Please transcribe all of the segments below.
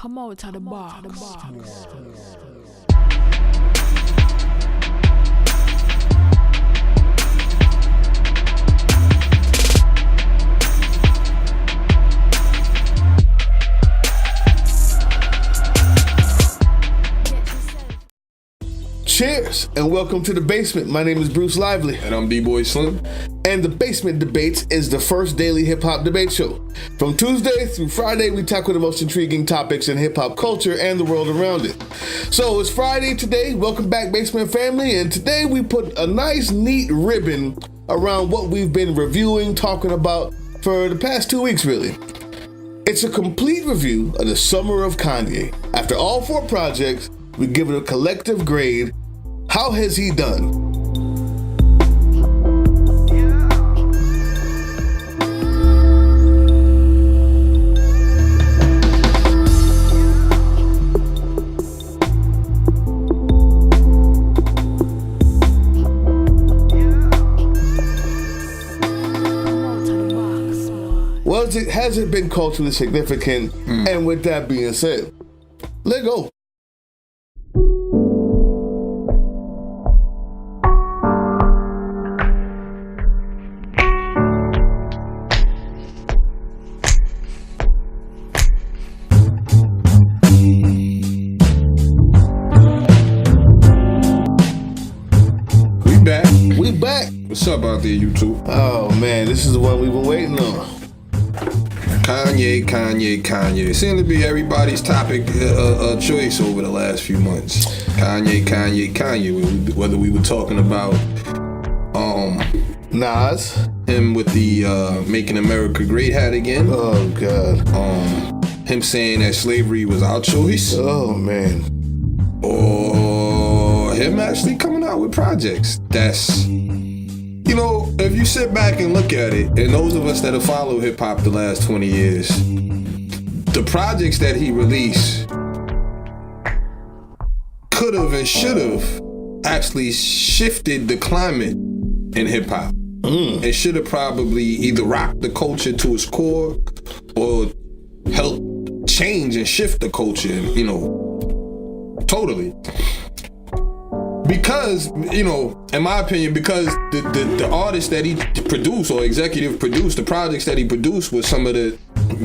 Come out of the box. Cheers and welcome to The Basement. My name is Bruce Lively. And I'm D-Boy Slim. And The Basement Debates is the first daily hip-hop debate show. From Tuesday through Friday, we tackle the most intriguing topics in hip-hop culture and the world around it. So it's Friday today. Welcome back, Basement family. And today we put a nice, neat ribbon around what we've been reviewing, talking about for the past 2 weeks, really. It's a complete review of the summer of Kanye. After all 4 projects, we give it a collective grade. How has he done? Well, has it been culturally significant? And with that being said, let go. We back. What's up out there, YouTube? Oh man, this is the one we've been waiting on. Kanye. It seemed to be everybody's topic of choice over the last few months. Kanye. Whether we were talking about Nas, him with the Making America Great hat again. Oh god. Him saying that slavery was our choice. Oh man. Or him actually coming out with projects that's, you know, if you sit back and look at it, and those of us that have followed hip-hop the last 20 years, the projects that he released could have and should have actually shifted the climate in hip-hop. It should have probably either rocked the culture to its core or helped change and shift the culture, you know, totally. Because, you know, in my opinion, because the artists that he produced or executive produced, the projects that he produced was some of the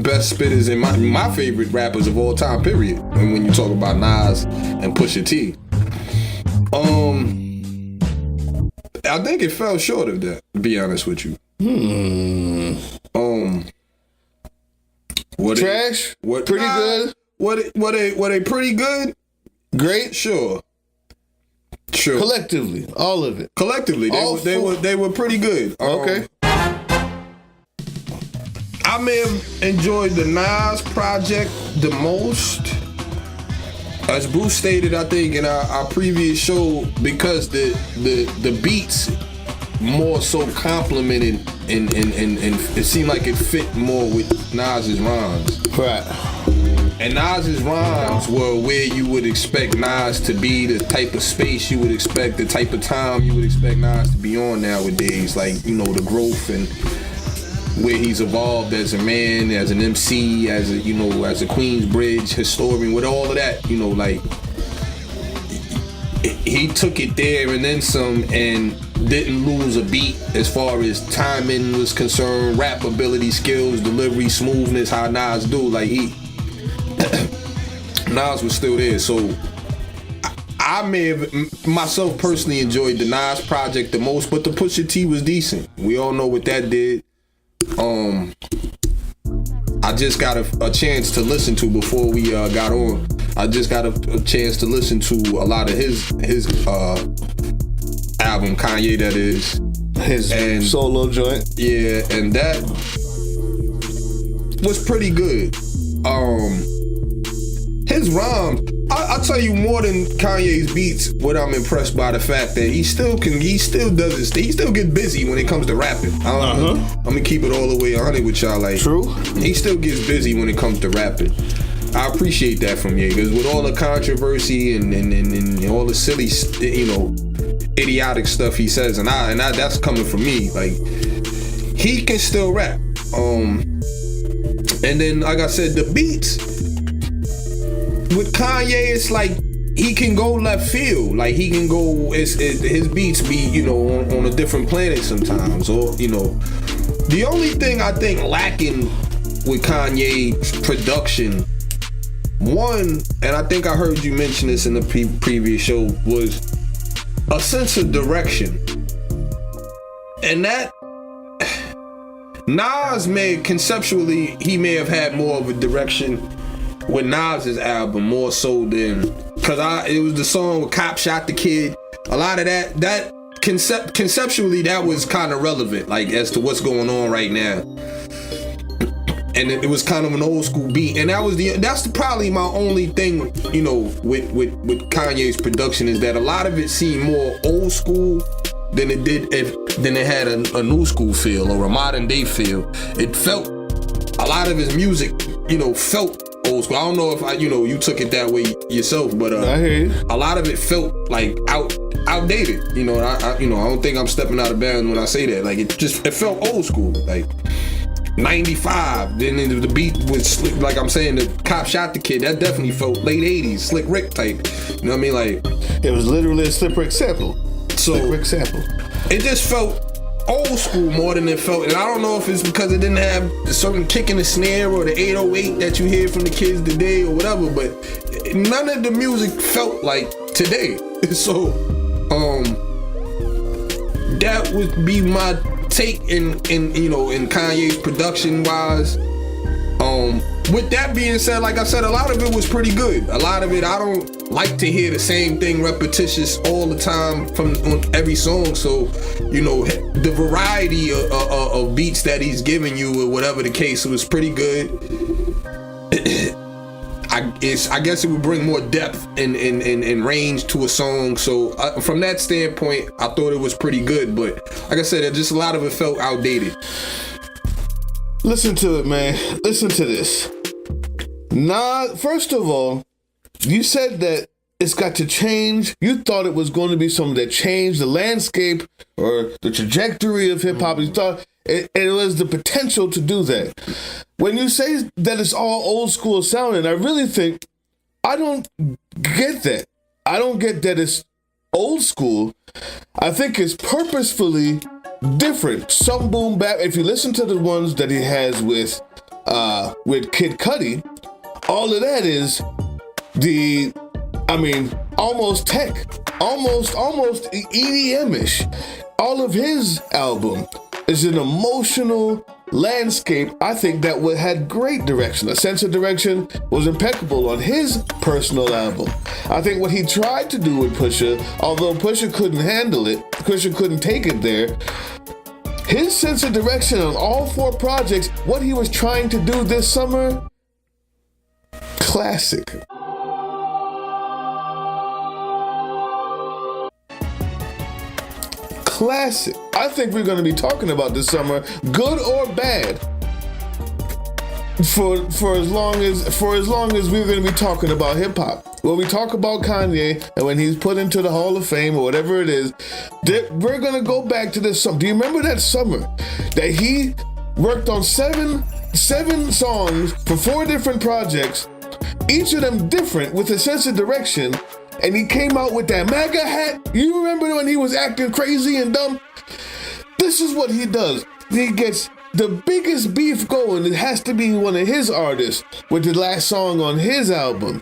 best spitters and my favorite rappers of all time, period. And when you talk about Nas and Pusha T. I think it fell short of that, to be honest with you. Trash? Pretty good? Were they pretty good? Great? Sure. Collectively, all of it. Collectively, they were pretty good. Okay. I may have enjoyed the Nas project the most. As Bruce stated, I think in our previous show, because the beats more so complemented and it seemed like it fit more with Nas's rhymes. Right. And Nas's rhymes were where you would expect Nas to be, the type of space you would expect, the type of time you would expect Nas to be on nowadays. Like, you know, the growth and where he's evolved as a man, as an MC, as a, you know, as a Queensbridge historian, with all of that, you know, like, he took it there and then some and didn't lose a beat as far as timing was concerned, rap ability, skills, delivery, smoothness, how Nas do, like Nas was still there. So I may have myself personally enjoyed the Nas project the most, but the Pusha T was decent. We all know what that did. I just got a chance to listen to before we got on. I just got a chance to listen to a lot of his album, Kanye, that is. His solo joint. Yeah, and that was pretty good. His rhymes, I'll tell you more than Kanye's beats, what I'm impressed by the fact that he still gets busy when it comes to rapping. I'm gonna keep it all the way 100 with y'all. Like, true. He still gets busy when it comes to rapping. I appreciate that from you, because with all the controversy and all the silly, you know, idiotic stuff he says, and that's coming from me. Like, he can still rap. And then, like I said, the beats, with Kanye, it's like he can go left field. Like he can go. His beats be, you know, on a different planet sometimes, or you know. The only thing I think lacking with Kanye's production, one, and I think I heard you mention this in the previous show, was a sense of direction. And that Nas conceptually, he may have had more of a direction with Nas's album, more so than, because it was the song with Cop Shot the Kid. A lot of that conceptually, that was kind of relevant, like as to what's going on right now. And it was kind of an old school beat, and that's probably my only thing, you know, with Kanye's production, is that a lot of it seemed more old school than it had a new school feel or a modern day feel. It felt, a lot of his music, you know, felt old school. I don't know if you took it that way yourself, but I hear you. A lot of it felt like outdated. You know, I don't think I'm stepping out of bounds when I say that. Like it felt old school, like 95. Then the beat was slick, like I'm saying, the Cop Shot the Kid. That definitely felt late 80s, Slick Rick type. You know what I mean? Like it was literally a Slick Rick sample. Slick Rick sample. It just felt old school more than it felt, and I don't know if it's because it didn't have a certain kick in the snare or the 808 that you hear from the kids today or whatever, but none of the music felt like today. So that would be my take in Kanye's production wise. With that being said, like I said, a lot of it was pretty good. A lot of it, I don't like to hear the same thing repetitious all the time on every song. So, you know, the variety of beats that he's giving you, or whatever the case, was pretty good. I guess it would bring more depth and range to a song. So from that standpoint, I thought it was pretty good. But like I said, just a lot of it felt outdated. Listen to it, man. Listen to this. First of all, you said that it's got to change. You thought it was going to be something that changed the landscape or the trajectory of hip hop. You thought it was the potential to do that. When you say that it's all old school sounding, I really think, I don't get that. I don't get that it's old school. I think it's purposefully different. Some boom bap. If you listen to the ones that he has with Kid Cudi, all of that is almost tech, almost EDM-ish. All of his album is an emotional landscape. I think that had great direction. A sense of direction was impeccable on his personal album. I think what he tried to do with Pusha, although Pusha couldn't handle it, Pusha couldn't take it there, his sense of direction on all 4 projects, what he was trying to do this summer, classic. Classic. I think we're going to be talking about this summer, good or bad, for as long as we're going to be talking about hip hop. When we talk about Kanye and when he's put into the Hall of Fame or whatever it is, we're going to go back to this summer. Do you remember that summer that he worked on seven songs for 4 different projects, each of them different with a sense of direction, and he came out with that MAGA hat? You remember when he was acting crazy and dumb? This is what he does. He gets the biggest beef going. It has to be one of his artists with the last song on his album.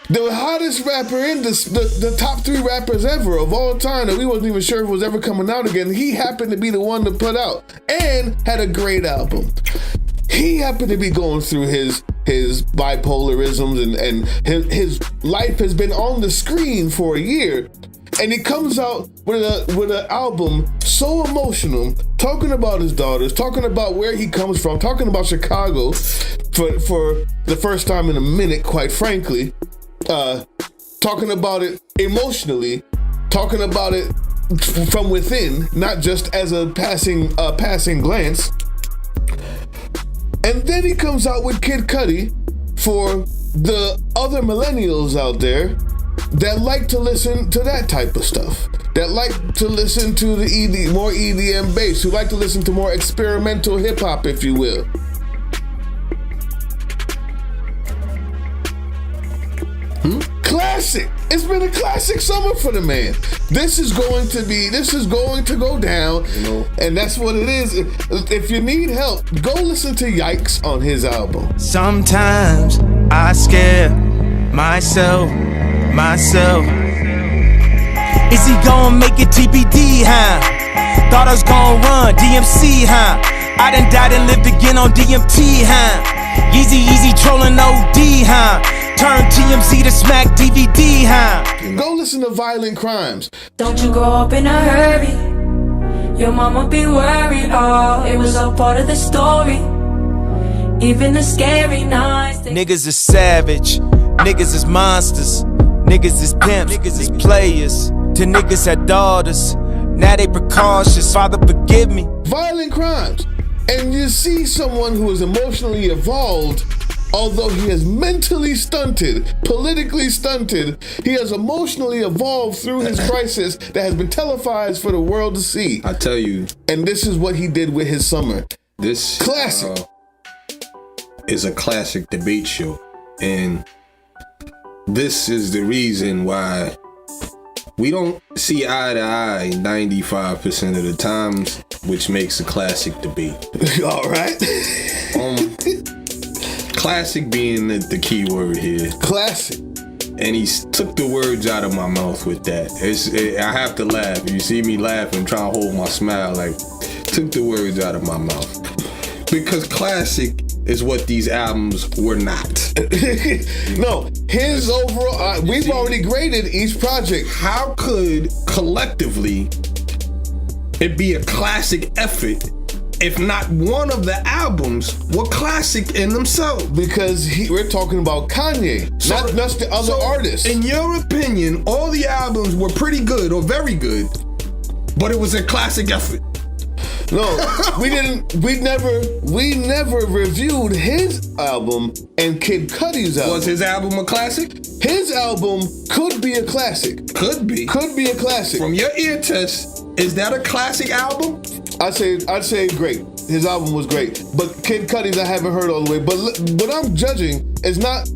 The hottest rapper in the top 3 rappers ever of all time that we wasn't even sure if it was ever coming out again. He happened to be the one to put out and had a great album. He happened to be going through his bipolarisms and his life has been on the screen for a year. And he comes out with an album so emotional, talking about his daughters, talking about where he comes from, talking about Chicago for the first time in a minute, quite frankly. Talking about it emotionally, talking about it from within, not just as a passing glance. And then he comes out with Kid Cudi for the other millennials out there that like to listen to that type of stuff, that like to listen to the more EDM bass, who like to listen to more experimental hip hop, if you will. Classic. It's been a classic summer for the man. This is going to go down, and that's what it is. If you need help, go listen to Yikes on his album. Sometimes I scare myself. Is he gonna make it TBD, huh? Thought I was gonna run DMC, huh? I done died and lived again on DMT, huh? Easy trolling OD, huh? Turn TMZ to smack DVD, huh? Go listen to Violent Crimes. Don't you grow up in a hurry. Your mama be worried. Oh, it was all part of the story. Even the scary nights. Niggas is savage. Niggas is monsters. Niggas is pimps. Niggas is players. The niggas had daughters. Now they precautious. Father, forgive me. Violent Crimes. And you see someone who is emotionally evolved. Although he is mentally stunted, politically stunted, he has emotionally evolved through his crisis that has been televised for the world to see. I tell you. And this is what he did with his summer. This classic is a classic debate show. And this is the reason why we don't see eye to eye 95% of the times, which makes a classic debate. All right. Classic being the key word here. Classic. And he took the words out of my mouth with that. I have to laugh. You see me laughing, trying to hold my smile. Like, took the words out of my mouth. Because classic is what these albums were not. No, his overall, we've already graded each project. How could collectively it be a classic effort if not one of the albums were classic in themselves? Because we're talking about Kanye, not the other artists. In your opinion, all the albums were pretty good or very good, but it was a classic effort. No, we never reviewed his album and Kid Cudi's album. Was his album a classic? His album could be a classic. Could be a classic. From your ear test, is that a classic album? I'd say great. His album was great. But Kid Cudi's I haven't heard all the way. But what I'm judging is not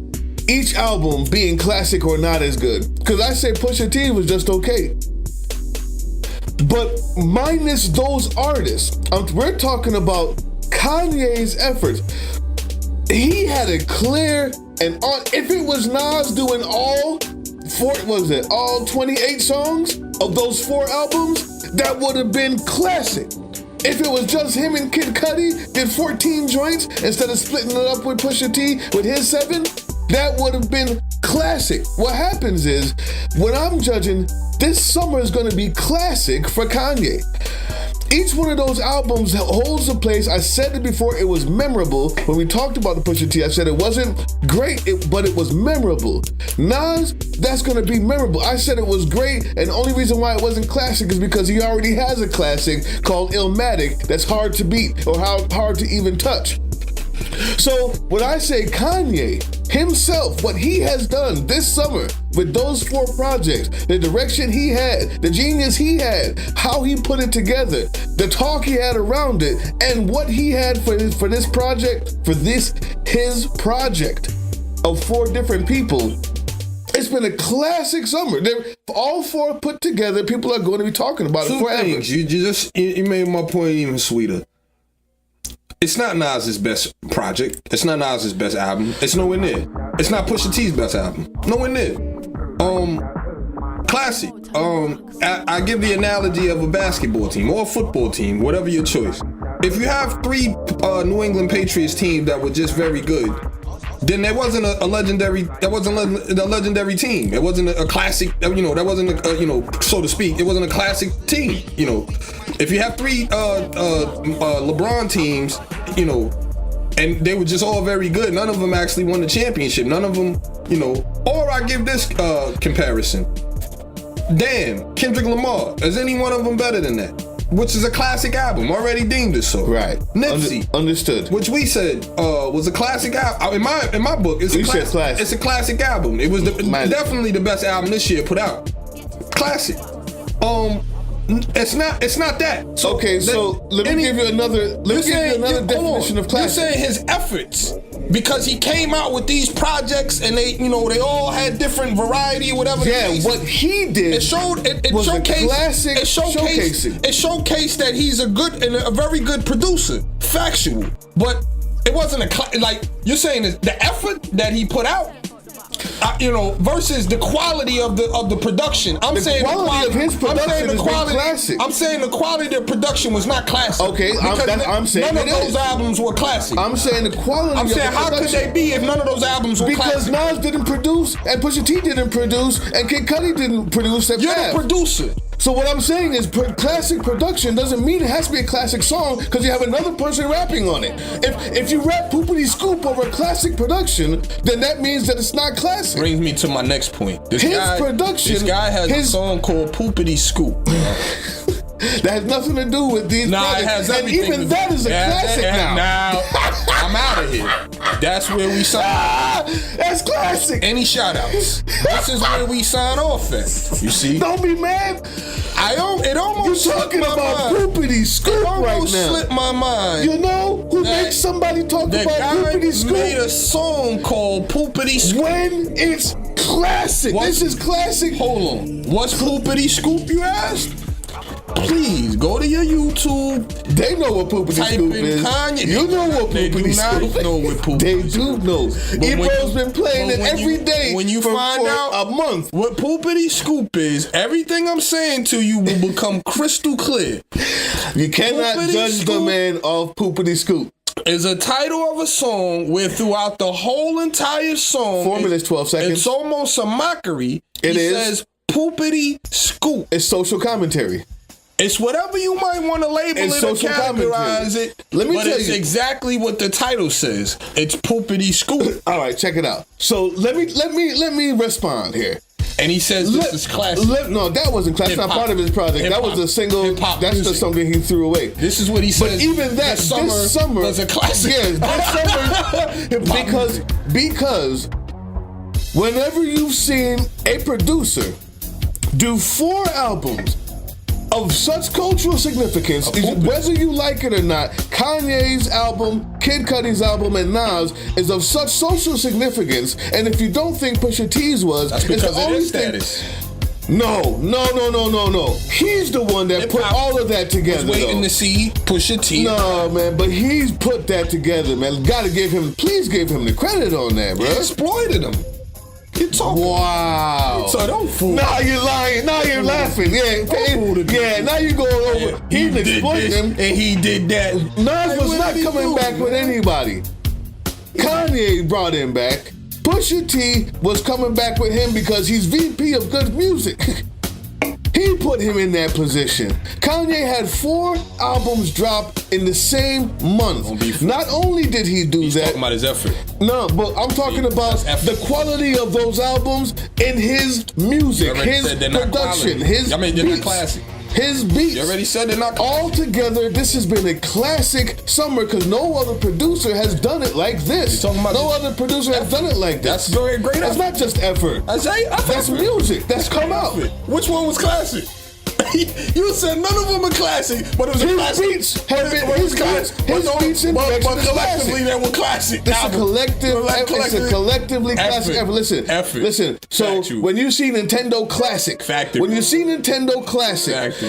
each album being classic or not as good. Because I say Pusha T was just okay. But minus those artists, we're talking about Kanye's efforts. He had a clear and if it was Nas doing all 28 songs of those 4 albums, that would have been classic. If it was just him and Kid Cudi did 14 joints instead of splitting it up with Pusha T with his 7, that would have been classic. What happens is, when I'm judging, this summer is going to be classic for Kanye. Each one of those albums holds a place. I said it before, it was memorable. When we talked about the Pusha T, I said it wasn't great, but it was memorable. Nas, that's gonna be memorable. I said it was great, and the only reason why it wasn't classic is because he already has a classic called Illmatic that's hard to beat or hard to even touch. So when I say Kanye himself, what he has done this summer with those 4 projects, the direction he had, the genius he had, how he put it together, the talk he had around it, and what he had for this project, his project of 4 different people, it's been a classic summer. They're all 4 put together. People are going to be talking about it forever. You made my point even sweeter. It's not Nas's best project. It's not Nas's best album. It's nowhere near. It's not Pusha T's best album. Nowhere near. Classic. I give the analogy of a basketball team or a football team, whatever your choice. If you have 3 New England Patriots teams that were just very good, then there wasn't a legendary. That wasn't a legendary team. It wasn't a classic. That wasn't so to speak. It wasn't a classic team. If you have 3 LeBron teams, and they were just all very good. None of them actually won the championship. None of them, Or I give this comparison. Damn, Kendrick Lamar. Is any one of them better than that? Which is a classic album, already deemed it so. Right. Nipsey. Understood. Which we said was a classic album. In my book, it's a classic album. It was definitely the best album this year put out. Classic. It's not that. So let me give you another definition of classic. You're saying his efforts, because he came out with these projects and they all had different variety or whatever. Yeah, what he did it was showcased, a classic showcasing. It showcased that he's a very good producer, factual. But it wasn't like you're saying is the effort that he put out. Versus the quality of the production. I'm saying the quality of his production is classic. I'm saying the quality of the production was not classic. Okay, I'm saying none of those albums were classic. I'm saying the quality. I'm saying how could they be if none of those albums were classic? Because Nas didn't produce, and Pusha T didn't produce, and Kid Cudi didn't produce. You're the producer. So what I'm saying is classic production doesn't mean it has to be a classic song because you have another person rapping on it. If you rap Poopity Scoop over classic production, then that means that it's not classic. Brings me to my next point. This guy has a song called Poopity Scoop. That has nothing to do with these brothers. It has everything. And even that is a classic now. Now, I'm out of here. That's where we sign off. That's classic. Any shout-outs? This is where we sign off at. You see? Don't be mad. It almost You're talking about Poopity Scoop right now. It almost slipped my mind. You know who makes somebody talk about Poopity Scoop? Made a song called Poopity Scoop. When it's classic. This is classic. Hold on. What's Poopity Scoop, you asked? Please go to your YouTube. They know what Poopity Scoop is. Kanye. You know what Poopity Scoop is. They know what Poopity They do know. Ebro's been playing it every day. When you find out a month what Poopity Scoop is, everything I'm saying to you will become crystal clear. You cannot judge the man off Poopity Scoop. Is a title of a song where throughout the whole entire song, 4 minutes, 12 seconds. It's almost a mockery. It is. Says Poopity Scoop. It's social commentary. It's whatever you might want to label it or categorize it. Let me tell you. It's exactly what the title says. It's Poopity Scoop. All right, check it out. So let me respond here. And he says this is classic. No, that wasn't classic. That's not part of his project. That was a single. That's just something he threw away. This is what he says. But even that, this summer was a classic. Yes, this summer, because whenever you've seen a producer do 4 albums of such cultural significance, whether you like it or not, Kanye's album, Kid Cudi's album, and Nas is of such social significance. And if you don't think Pusha T's was, that's because it's the only status. No. He's the one that put all of that together. Waiting to see Pusha T. No, man, but he's put that together, man. Please give him the credit on that, bro. He exploited him. Wow. So don't fool. Now you're lying. Now you're laughing. Yeah, now you're going over. He exploited him. And he did that. Nas was not coming back with anybody. Kanye brought him back. Pusha T was coming back with him because he's VP of Good Music. He put him in that position. Kanye had 4 albums drop in the same month. Not only did he do He's that. Talking about his effort. No, but I'm talking about the quality of those albums in his music, his production, his beats. Classic. His beats. You already said they're not classic. Altogether, this has been a classic summer because no other producer has done it like this. No other producer has done it like this. That's very great. That's not just effort. That's music. That's come out. Which one was classic? You said none of them are classic, but it was his a classic. Beats have been his beats and but collectively they were classic. It's a collectively classic effort. Listen. So when you see Nintendo Classic,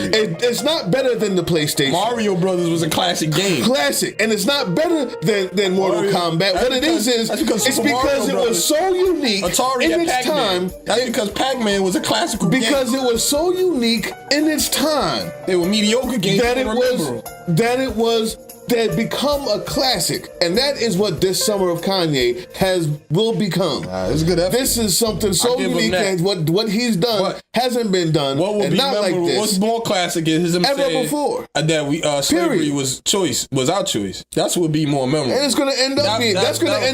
it's not better than the PlayStation. Mario Brothers was a classic game. Classic, and it's not better than Mortal Kombat. What it is it's because it was so unique in its time. That's because Pac-Man was a classical game. Because it was so unique in its time. They were mediocre games that it become a classic, and that is what this summer of Kanye will become. It's good effort. This is something so unique that what he's done hasn't been done. What will and be not like this. What's more classic is him ever saying before that slavery was our choice. That's what would be more memorable. And it's going to end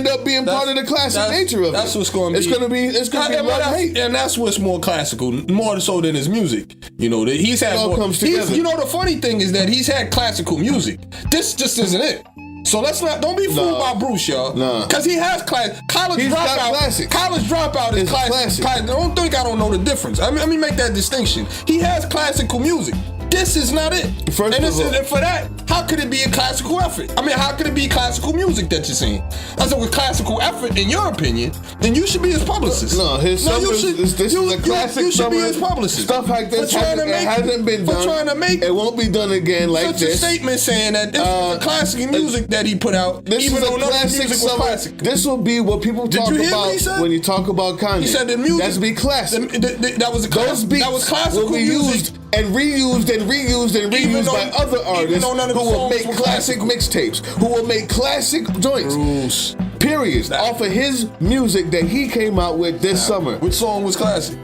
up being part of the classic nature of it. That's what's going to be. It's going to be love hate. And that's what's more classical, more so than his music. You know, he's had more. Comes together. You know, the funny thing is that he's had classical music. This just isn't it. So don't be fooled by Bruce, y'all. Because he has college dropout. College dropout is classic. Don't think I don't know the difference. Let me make that distinction. He has classical music. this is not it. First and, of all, and for that, how could it be a classical effort? I mean, how could it be classical music that you're saying? I said, with classical effort, in your opinion, then you should be his publicist. No, this is a classic. You should be his publicist. Stuff like this hasn't been done. For trying to make it won't be done again like such this. a statement saying that this is the classic music that he put out, this even is though a none of the classic music was summer. classic. This will be what people talk about when you talk about Kanye. He said the music. That's be classic. That was a Those beats that was classical will be music. used and reused and reused and reused by other artists who will make classic mixtapes, who will make classic joints. Bruce. Periods. Off of his music that he came out with this summer. Which song was classic?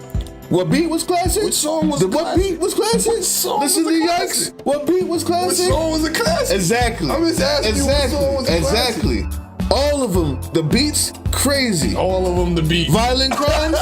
What beat was classic? Which song was classic? What beat was classic? Which song Listen was to a Yikes. classic? What beat was classic? Which song was a classic? Exactly. I'm just asking you what song was a classic. Exactly. All of them, the beats, crazy. All of them the beat. Violent crimes,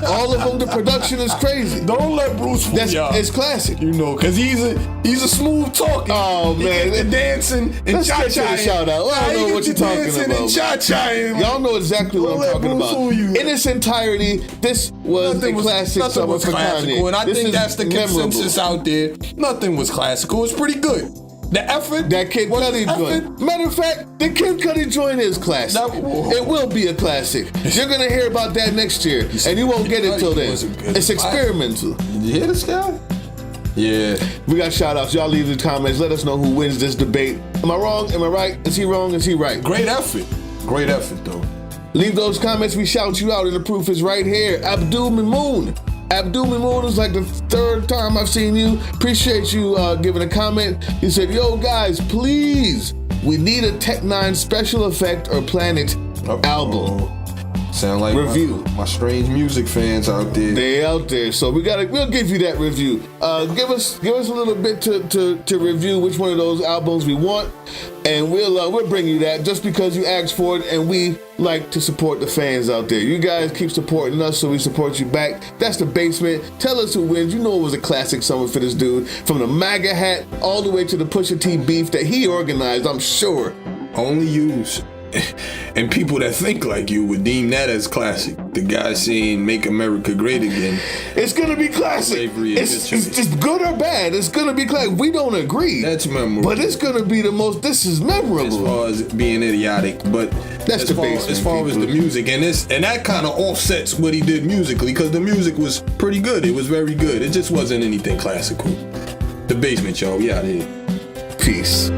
all of them, the production is crazy. Don't let Bruce fool y'all. It's classic. You know, because he's a smooth talker. Oh, man. And dancing and Let's get to the shout out. Well, I don't know what you're talking about. Y'all know exactly what I'm talking about. In its entirety, this was a classic summer for Kanye. And I think that's the consensus out there. Nothing was classical. It's pretty good. The effort that Kid Cudi joint. Matter of fact, the Kid Cudi joint is classic. It will be a classic. You're gonna hear about that next year, and you won't get it till then. It's experimental. Did you hear this guy? Yeah. We got shout outs. Y'all leave the comments. Let us know who wins this debate. Am I wrong? Am I right? Is he wrong? Is he right? Great effort. Great effort, though. Leave those comments. We shout you out, and the proof is right here. Abdul Mimoon. Abdul Mimoon is like the third time I've seen you. Appreciate you giving a comment. He said, yo, guys, please, we need a Tech 9 special effect or Planet album. Sound like review. My strange music fans out there. They out there. So we'll give you that review. Give us a little bit to review which one of those albums we want, and we'll bring you that just because you asked for it, and we like to support the fans out there. You guys keep supporting us, so we support you back. That's The Basement. Tell us who wins. You know it was a classic summer for this dude, from the MAGA hat all the way to the Pusha T beef that he organized, I'm sure. Only use. And people that think like you would deem that as classic. The guy saying "Make America Great Again." It's gonna be classic. It's good or bad. It's gonna be classic. We don't agree. That's memorable. But it's gonna be the most. This is memorable. As far as being idiotic, but that's the Basement. As far as the music and that kind of offsets what he did musically, because the music was pretty good. It was very good. It just wasn't anything classical. The Basement, y'all. We out here. Peace.